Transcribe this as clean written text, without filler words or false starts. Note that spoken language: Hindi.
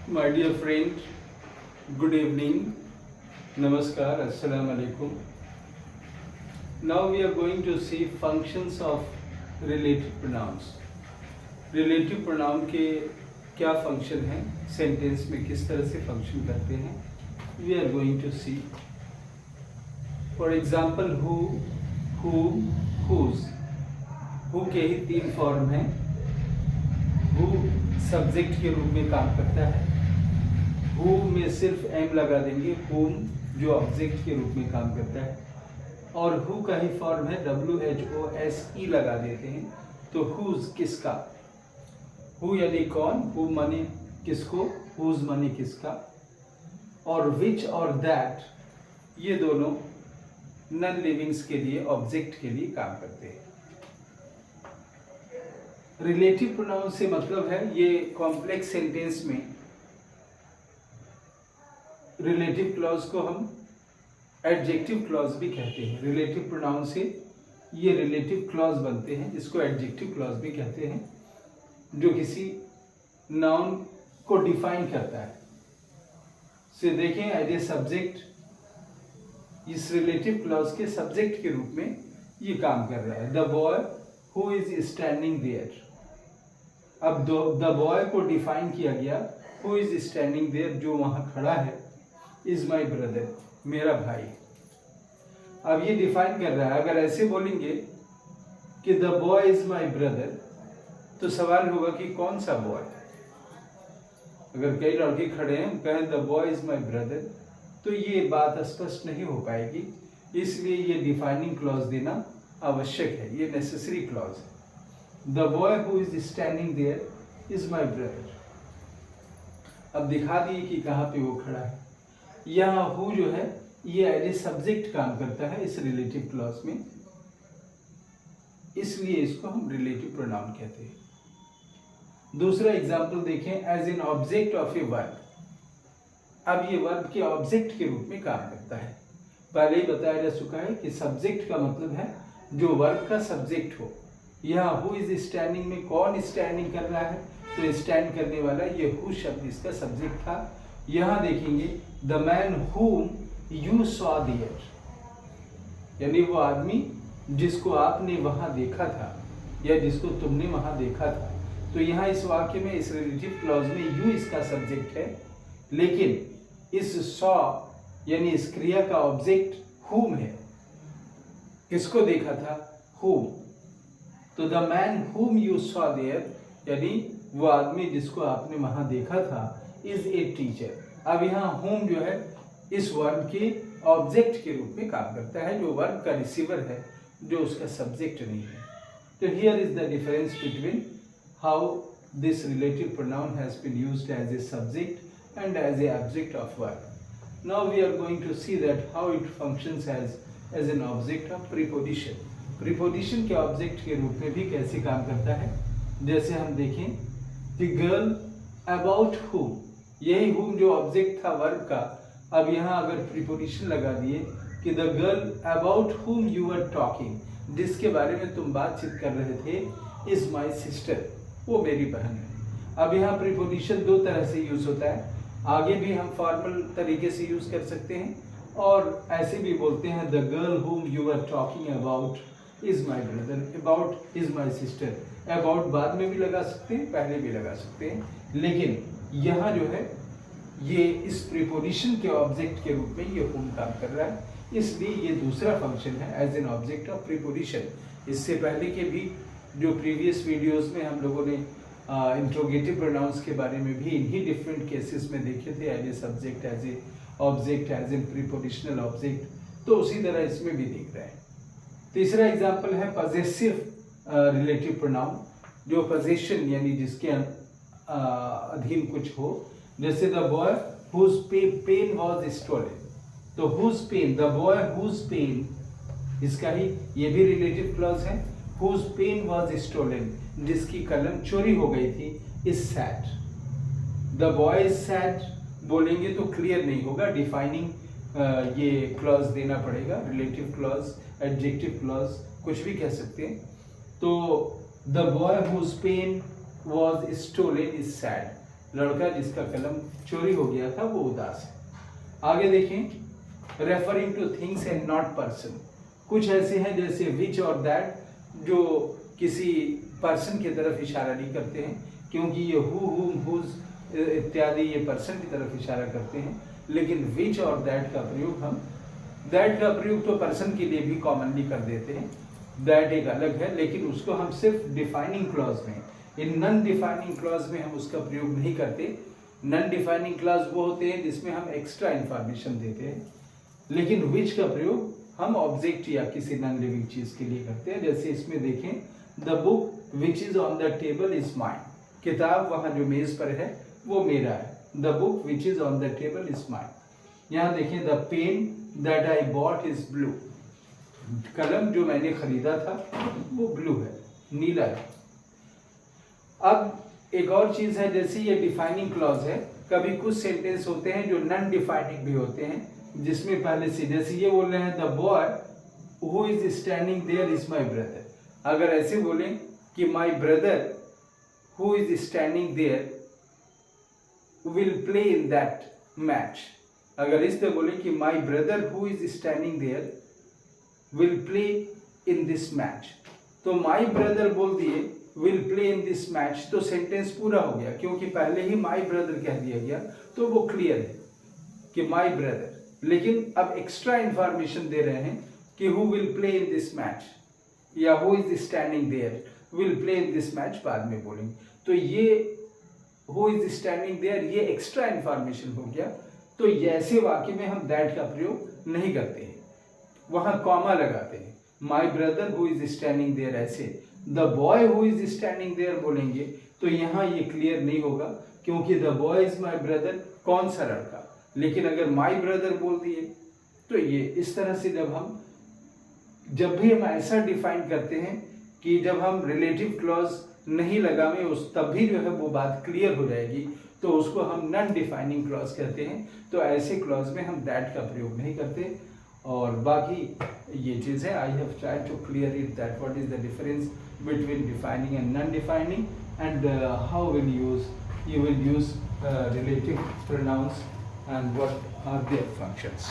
My dear friend, good evening, Namaskar, Assalamu alaikum. Now we are going to see functions of relative pronouns. Relative pronoun के क्या फंक्शन हैं, सेंटेंस में किस तरह से फंक्शन करते हैं, we are going to see. For example, who, whom, whose. who के ही तीन फॉर्म हैं. who सब्जेक्ट के रूप में काम करता है. who में सिर्फ एम लगा देंगे. whom जो ऑब्जेक्ट के रूप में काम करता है. और who का ही फॉर्म है WHOSE लगा देते हैं. तो whose किसका. who यानी कौन. who माने किसको. whose माने किसका. और which और that ये दोनों नॉन लिविंग्स के लिए, ऑब्जेक्ट के लिए काम करते हैं. रिलेटिव प्रोनाउन से मतलब है ये कॉम्प्लेक्स सेंटेंस में रिलेटिव क्लॉज को हम एडजेक्टिव क्लॉज भी कहते हैं. रिलेटिव प्रोनाउन से ये रिलेटिव क्लॉज बनते हैं, इसको एडजेक्टिव क्लॉज भी कहते हैं, जो किसी नाउन को डिफाइन करता है. से देखें एज ए सब्जेक्ट, इस रिलेटिव क्लॉज के सब्जेक्ट के रूप में ये काम कर रहा है. The boy who is standing there. अब द बॉय को डिफाइन किया गया. हु इज स्टैंडिंग देयर जो वहां खड़ा है, इज माई ब्रदर मेरा भाई. अब ये डिफाइन कर रहा है. अगर ऐसे बोलेंगे कि the boy is my brother, तो सवाल होगा कि कौन सा बॉय. अगर कई लड़के खड़े हैं कहें the boy is my brother, तो ये बात स्पष्ट नहीं हो पाएगी. इसलिए ये डिफाइनिंग क्लॉज देना आवश्यक है, ये नेसेसरी क्लॉज है. The boy who is standing there is my brother. अब दिखा दिए कि कहाँ पे वो खड़ा है. यहाँ हु जो है ये एज ए सब्जेक्ट काम करता है इस रिलेटिव क्लॉज में, इसलिए इसको हम रिलेटिव प्रोनाउन कहते हैं. दूसरा एग्जांपल देखें. As an object of a verb. अब ये वर्ब के ऑब्जेक्ट के रूप में काम करता है. पहले ही बताया जा चुका है कि सब्जेक्ट का मतलब है जो वर्ब का सब्जेक्ट हो. यहाँ हु इज स्टैंडिंग में कौन स्टैंडिंग कर रहा है, तो स्टैंड करने वाला ये हु शब्द इसका सब्जेक्ट था. यहाँ देखेंगे the man whom you saw there, यानी वो आदमी जिसको आपने वहां देखा था या जिसको तुमने वहां देखा था. तो यहाँ इस वाक्य में इस रिलेटिव क्लॉज में यू इसका सब्जेक्ट है, लेकिन इस सॉ यानी इस क्रिया का ऑब्जेक्ट whom है. किसको देखा था, whom. तो the man whom you saw there यानी वो आदमी जिसको आपने वहां देखा था इज ए टीचर. अब यहाँ whom जो है इस वर्ब के ऑब्जेक्ट के रूप में काम करता है, जो वर्ब का रिसीवर है, जो उसका सब्जेक्ट नहीं है. तो here is the difference between how this relative pronoun has been used as a subject and as a object of verb. Now we are going to see that how it functions as an object of preposition. Preposition के ऑब्जेक्ट के रूप में भी कैसे काम करता है. जैसे हम देखें द गर्ल अबाउट whom, यही whom जो ऑब्जेक्ट था वर्ब का. अब यहाँ अगर प्रीपोजिशन लगा दिए कि the girl about whom you were talking, जिसके बारे में तुम बातचीत कर रहे थे, इज माई सिस्टर, वो मेरी बहन है. अब यहाँ प्रीपोजिशन दो तरह से यूज होता है. आगे भी हम फॉर्मल तरीके से यूज कर सकते हैं और ऐसे भी बोलते हैं the girl whom you were talking about is my brother, about is my sister. About बाद में भी लगा सकते हैं, पहले भी लगा सकते हैं, लेकिन यहाँ जो है ये इस प्रीपोजिशन के ऑब्जेक्ट के रूप में ये whom काम कर रहा है, इसलिए ये दूसरा फंक्शन है as an object of preposition. इससे पहले के भी जो प्रीवियस वीडियोस में हम लोगों ने इंट्रोगेटिव प्रोनाउंस के बारे में भी इन्हीं डिफरेंट केसेस में देखे थे, as a subject, as a object, as an prepositional object. तो उसी तरह इसमें भी दिख रहा है. तीसरा एग्जाम्पल है पजेसिव रिलेटिव प्रोनाउन, जो पोजेशन यानी जिसके अधीन कुछ हो. जैसे the boy whose pen was stolen. तो whose pen, the boy whose pen, इसका ही ये भी रिलेटिव क्लॉज है. हुज पेन वॉज स्टोलन, जिसकी कलम चोरी हो गई थी, is sad. The boy is sad बोलेंगे तो क्लियर नहीं होगा. डिफाइनिंग ये क्लॉज देना पड़ेगा. रिलेटिव क्लॉज, एडजेक्टिव क्लॉज, कुछ भी कह सकते हैं. तो the boy whose pen was stolen is sad. लड़का जिसका कलम चोरी हो गया था वो उदास है। आगे देखें, referring two things and not person. कुछ ऐसे हैं जैसे विच और दैट, जो किसी पर्सन की तरफ इशारा नहीं करते हैं, क्योंकि ये हुज इत्यादि ये पर्सन की तरफ इशारा करते हैं। लेकिन विच और दैट का प्रयोग हम, दैट का प्रयोग तो पर्सन के लिए भी कॉमनली कर देते हैं, दैट एक अलग है, लेकिन उसको हम सिर्फ डिफाइनिंग क्लॉज में, इन नॉन डिफाइनिंग क्लॉज में हम उसका प्रयोग नहीं करते। नॉन डिफाइनिंग क्लॉज वो होते हैं जिसमें हम एक्स्ट्रा इंफॉर्मेशन देते हैं, लेकिन विच का प्रयोग हम ऑब्जेक्ट या किसी नॉन लिविंग चीज के लिए करते हैं। जैसे इसमें देखें, the book which is on the table is mine. किताब वहां जो मेज पर है वो मेरा है। The book which is on the table is mine. यहाँ देखें, the pen that I bought is blue. कलम जो मैंने खरीदा था वो ब्लू है, नीला है। अब एक और चीज है, जैसे ये डिफाइनिंग क्लॉज है, कभी कुछ सेंटेंस होते हैं जो नॉन डिफाइनिंग भी होते हैं, जिसमें पहले से, जैसे ये बोल रहे हैं, the boy who is standing there is my brother. अगर ऐसे बोलें कि my brother who is standing there will play in that match. अगर इस तरह बोले कि my brother who is standing there will play in this match, तो माई ब्रदर बोल दिए will play in this match, तो सेंटेंस पूरा हो गया, क्योंकि पहले ही माई ब्रदर कह दिया गया, तो वो क्लियर है कि माई ब्रदर। लेकिन अब एक्स्ट्रा इंफॉर्मेशन दे रहे हैं कि who will play in this match या who is standing there will play in this match बाद में बोलेंगे। तो ये हु इज स्टैंडिंग देयर ये एक्स्ट्रा इंफॉर्मेशन हो गया। तो ऐसे वाक्य में हम दैट का प्रयोग नहीं करते हैं, वहां कॉमा लगाते हैं। My brother who is standing there, ऐसे the boy who is standing there बोलेंगे तो यहाँ ये क्लियर नहीं होगा, क्योंकि the boy is my brother, कौन सा लड़का। लेकिन अगर माई ब्रदर बोल दिए तो ये इस तरह से जब भी हम ऐसा डिफाइन करते हैं कि जब हम रिलेटिव क्लॉज नहीं लगावे उस, तब भी जो है वो बात क्लियर हो जाएगी, तो उसको हम नॉन डिफाइनिंग क्लॉज कहते हैं। तो ऐसे क्लॉज में हम दैट का प्रयोग नहीं करते। और बाकी ये चीज़ है, I have tried to clear it that what is the difference between defining and non defining, and how will you will use relative pronouns and what are their functions.